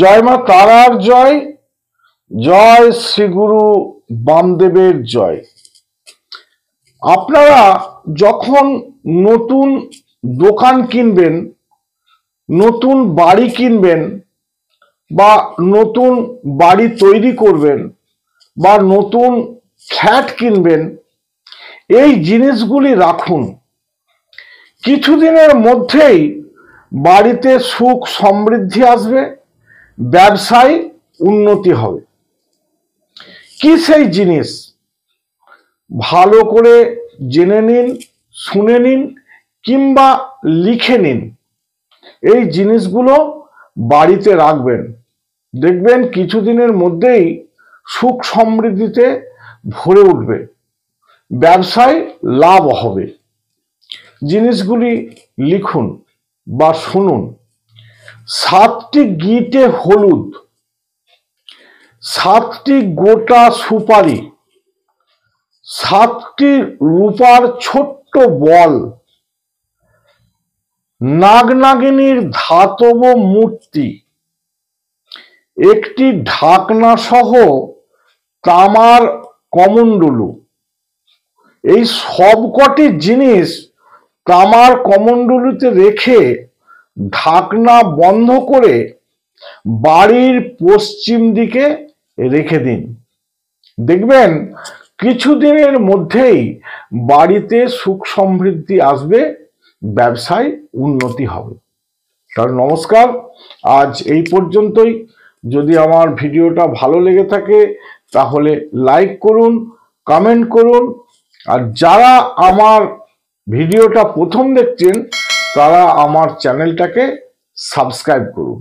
জয় মা তারার জয়, জয় শ্রী গুরু বামদেবের জয়। আপনারা যখন নতুন দোকান কিনবেন, নতুন বাড়ি কিনবেন, বা নতুন বাড়ি তৈরি করবেন, বা নতুন ফ্ল্যাট কিনবেন, এই জিনিসগুলি রাখুন। কিছুদিনের মধ্যেই বাড়িতে সুখ সমৃদ্ধি আসবে, ব্যবসায় উন্নতি হবে। কি সেই জিনিস? ভালো করে জেনে নিন, শুনে নিন, কিংবা লিখে নিন। এই জিনিসগুলো বাড়িতে রাখবেন, দেখবেন কিছুদিনের মধ্যেই সুখ সমৃদ্ধিতে ভরে উঠবে, ব্যবসায় লাভ হবে। জিনিসগুলি লিখুন বা শুনুন। 7টি গিটে হলুদ, 7টি গোটা সুপারি, 7টি রূপার ছোট্ট বল, নাগনাগিনীর ধাতব মূর্তি, একটি ঢাকনা সহ তামার কমণ্ডলু। এই সবকটি জিনিস তামার কমণ্ডলুতে রেখে ঢাকনা বন্ধ করে বাড়ির পশ্চিম দিকে রেখে দিন। দেখবেন কিছুদিনের মধ্যেই বাড়িতে সুখ সমৃদ্ধি আসবে, ব্যবসায় উন্নতি হবে। তাহলে নমস্কার, আজ এই পর্যন্তই। যদি আমার ভিডিওটা ভালো লেগে থাকে তাহলে লাইক করুন, কমেন্ট করুন, আর যারা আমার ভিডিওটা প্রথম দেখছেন তারা আমার চ্যানেলটাকে সাবস্ক্রাইব করুন।